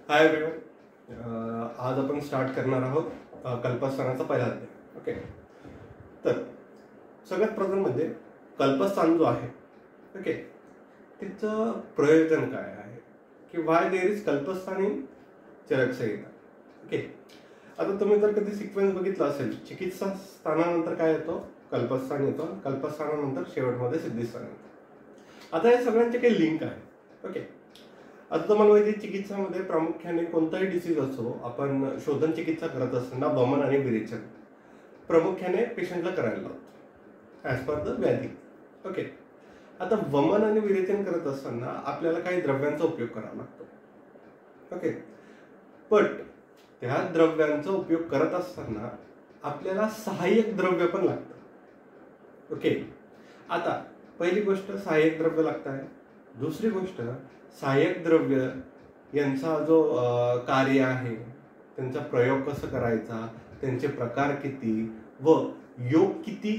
Hi everyone, आज आपण start करणार आहोत कल्पस्थानाचा पहिला अध्याय. ओके, तर सगळ्यात प्रथम म्हणजे कल्पस्थान जो आहे, ओके, तिचं प्रयोजन काय आहे की व्हाय there is कल्पस्थान in Charaka Samhita. Okay, आता तुम्ही जर कधी सिक्वेन्स बघितला असेल, चिकित्सा स्थानानंतर काय येतो, कल्पस्थान येतो, कल्पस्थानानंतर शेवटमध्ये सिद्धिस्थान येतो. आता या सगळ्यांचे काही लिंक आहे. ओके, आता तुम्हाला माहिती आहे, चिकित्सामध्ये प्रामुख्याने कोणताही डिसीज असो, आपण शोधन चिकित्सा करत असताना वमन आणि विरेचन प्रामुख्याने पेशंटला करायला लावतो ॲज पर द व्याधी. ओके, आता वमन आणि विरेचन करत असताना आपल्याला काही द्रव्यांचा उपयोग करावा लागतो. ओके, पण त्या द्रव्यांचा उपयोग करत असताना आपल्याला सहाय्यक द्रव्य पण लागतं. ओके, आता पहिली गोष्ट सहाय्यक द्रव्य लागत आहे. दुसरी गोष्ट, सहाय्यक द्रव्य यांचा जो कार्य आहे, त्यांचा प्रयोग कसा करायचा, त्यांचे प्रकार किती व योग किती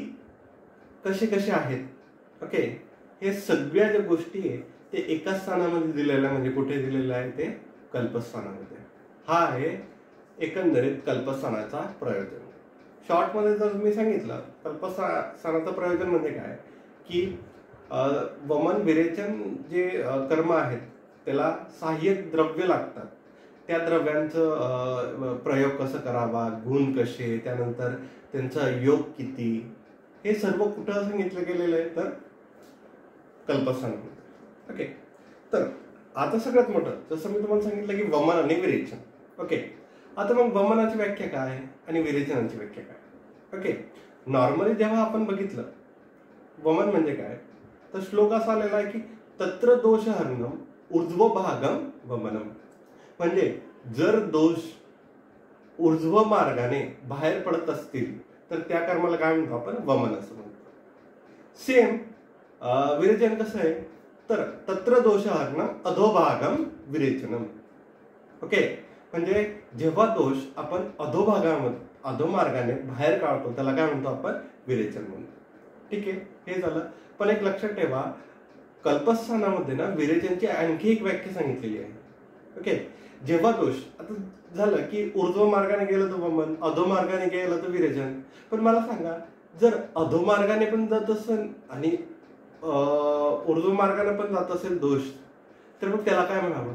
कसे कसे आहेत. ओके, हे सगळ्या ज्या गोष्टी आहे ते एकाच स्थानामध्ये दिलेल्या, म्हणजे कुठे दिलेलं आहे ते कल्पस्थानामध्ये. हा आहे एकंदरीत कल्पस्थानाचा प्रयोजन. शॉर्टमध्ये जर मी सांगितलं, कल्पस्थानाचं प्रयोजन म्हणजे काय की वमन विरेचन जे कर्म आहेत त्याला सहाय्यक द्रव्य लागतात. त्या द्रव्यांचं प्रयोग कसं करावा, गुण कसे, त्यानंतर त्यांचा योग किती, हे सर्व कुठं सांगितलं गेलेलं आहे तर कल्पस्थानामध्ये. ओके, तर आता सगळ्यात मोठं, जसं मी तुम्हाला सांगितलं की वमन आणि विरेचन. ओके, आता मग वमनाची व्याख्या काय आणि विरेचनाची व्याख्या काय. ओके, नॉर्मली जेव्हा आपण बघितलं वमन म्हणजे काय, तर श्लोक असा आलेला आहे की तत्र दोष हरणम ऊर्ध्व भागम वमनम. म्हणजे जर दोष ऊर्ध्व मार्गाने बाहेर पडत असतील तर त्या कर्माला काय म्हणतो आपण, वमन असं म्हणतो. सेम विरेचन कसं आहे, तर तत्र दोष हरणम अधोभागम विरेचनम. ओके, म्हणजे जेव्हा दोष आपण अधोमार्गाने बाहेर काढतो त्याला काय म्हणतो आपण, विरेचन म्हणतो. ठीक आहे, हे झालं. पण एक लक्षात ठेवा, कल्पस्थानामध्ये ना विरेचनची आणखी एक व्याख्या सांगितलेली आहे. ओके, जेव्हा दोष आता झालं की ऊर्ध्व मार्गाने गेलं तर वमन, अधोमार्गाने गेलं तर विरेचन. पण मला सांगा, जर अधोमार्गाने पण जात असेल आणि ऊर्ध्व मार्गाने पण जात असेल दोष, तर मग त्याला काय म्हणावं,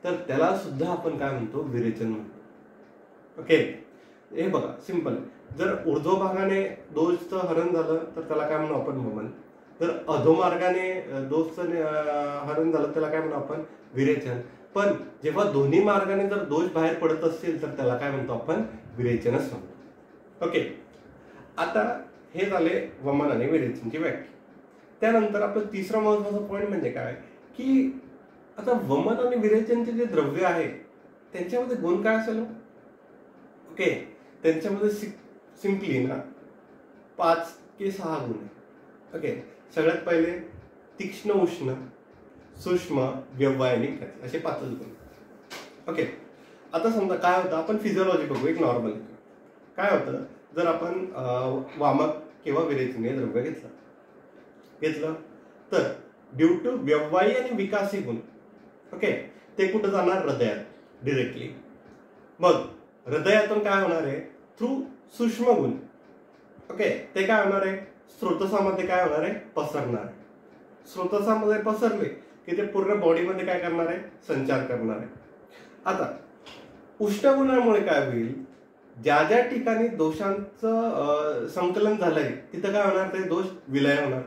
तर त्याला सुद्धा आपण काय म्हणतो, विरेचन म्हणतो. ओके, हे बघा सिंपल. जर ऊर्ध्व भागाने दोषचं हरण झालं तर त्याला काय म्हणू आपण, वमन. जर अधोमार्गाने दोषचं हरण झालं त्याला काय म्हणू आपण, विरेचन. पण जेव्हा दोन्ही मार्गाने जर दोष बाहेर पडत असतील तर त्याला काय म्हणतो आपण, विरेचनच म्हणतो. ओके, आता हे झाले वमन आणि विरेचनची व्याख्या. त्यानंतर आपलं तिसरा महत्वाचा पॉईंट म्हणजे काय की आता वमन आणि विरेचनचे जे द्रव्य आहे त्यांच्यामध्ये गुण काय असेल. ओके, त्यांच्यामध्ये सिम्पली ना 5 के 6 गुण आहे. ओके, सगळ्यात पहिले तीक्ष्ण उष्ण सूक्ष्म व्यवहारिक असे 5च गुण. ओके, आता समजा काय होतं, आपण फिजिओलॉजी बघू. एक नॉर्मल काय होतं, जर आपण वामक किंवा विरेचनीय द्रव्य घेतलं तर ड्यू टू व्यवहारी आणि विकासी गुण, ओके, ते कुठं जाणार, हृदयात डिरेक्टली. मग हृदयातून काय होणार आहे, थ्रू सूक्ष्म गुण. ओके, ते काय होणार आहे, स्रोतसामध्ये काय होणार आहे, पसरणार आहे. स्रोतसामध्ये पसरले की ते पूर्ण बॉडीमध्ये काय करणार आहे, संचार करणार आहे. आता उष्ण गुणामुळे काय होईल, ज्या ज्या ठिकाणी दोषांचं संकलन झालंय तिथं काय होणार, ते दोष विलय होणार.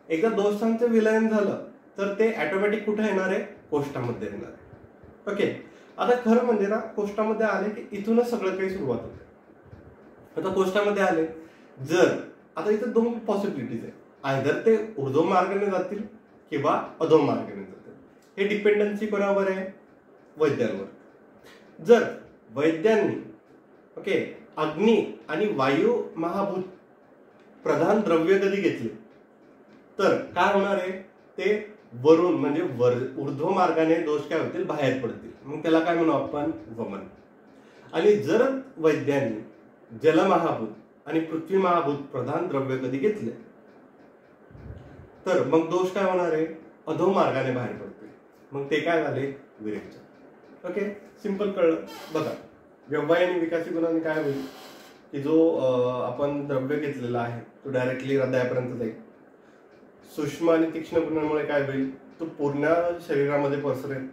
एकदा दोषांचं विलयन झालं तर ते ऑटोमॅटिक कुठे येणार आहे, कोष्ठामध्ये येणार आहे. ओके, आता खरं म्हणजे ना, कोष्ठामध्ये आले की इथूनच सगळं काही सुरुवात होते. आता कोष्ठामध्ये आले, जर आता इथं 2 पॉसिबिलिटीज आहे, आयदर ते ऊर्ध्व मार्गाने जातील किंवा अधो मार्गाने जातील. हे डिपेंडन्सी कोणावर आहे, वैद्यांवर. जर वैद्यांनी ओके अग्नी आणि वायू महाभूत प्रधान द्रव्य कधी घेतले तर काय होणार आहे, ते वरून म्हणजे ऊर्ध्व मार्गाने दोष काय होतील, बाहेर पडतील. मग त्याला काय म्हणू आपण, वमन. आणि जर वैद्यांनी जलमहाभूत आणि पृथ्वी महाभूत प्रधान द्रव्य कधी घेतले तर मग दोष काय होणार आहे, अधोमार्गाने बाहेर पडतील. मग ते काय झाले, विरेचन. ओके, सिंपल कळलं. बघा, व्यवहाय आणि विकासी गुणांनी काय होईल की जो आपण द्रव्य घेतलेला आहे तो डायरेक्टली हृदयापर्यंत जाईल. सूक्ष्म आणि तीक्ष्ण गुणांमुळे काय होईल, तो पूर्ण शरीरामध्ये पसरेल.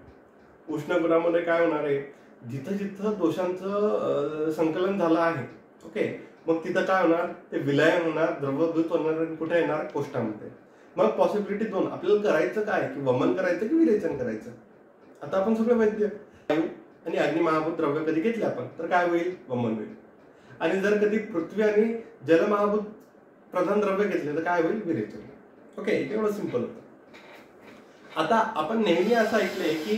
उष्ण गुणामुळे काय होणार आहे, जिथं जिथं दोषांचं संकलन झालं आहे, ओके, मग तिथं काय होणार, ते विलयन होणार, द्रवभूत होणार आणि कुठे येणार, कोष्ठामध्ये. मग पॉसिबिलिटी दोन, आपल्याला करायचं काय, की वमन करायचं की विरेचन करायचं. आता आपण सगळं वैद्य वायू आणि अग्नी महाभूत द्रव्य कधी घेतले आपण तर काय होईल, वमन होईल. आणि जर कधी पृथ्वी आणि जल महाभूत प्रधान द्रव्य घेतले तर काय होईल, विरेचन. ओके, एवढं सिंपल होतं. आता आपण नेहमी असं ऐकलंय की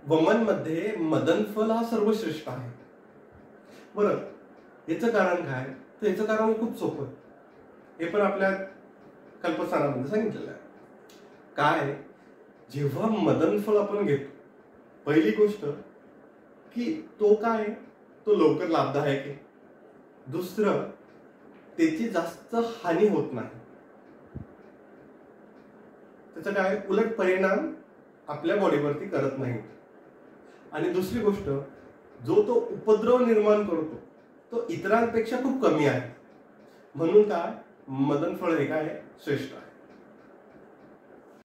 वमन मध्ये मदनफल हा सर्वश्रेष्ठ आहे. बरं, याचं कारण काय, तर याचं कारण खूप सोपं, हे पण आपल्या कल्पस्थानामध्ये सांगितलेलं आहे. काय, जेव्हा मदनफल आपण घेतो, पहिली गोष्ट की तो काय, तो लवकर लाभदायक आहे. दुसरं, त्याची जास्त हानी होत नाही. त्याचा काय उलट परिणाम आपल्या बॉडीवरती करत नाही. आणि दुसरी गोष्ट, जो तो उपद्रव निर्माण करतो तो इतरांपेक्षा खूप कमी आहे. म्हणून काय, मदनफळ हे काय श्रेष्ठ आहे.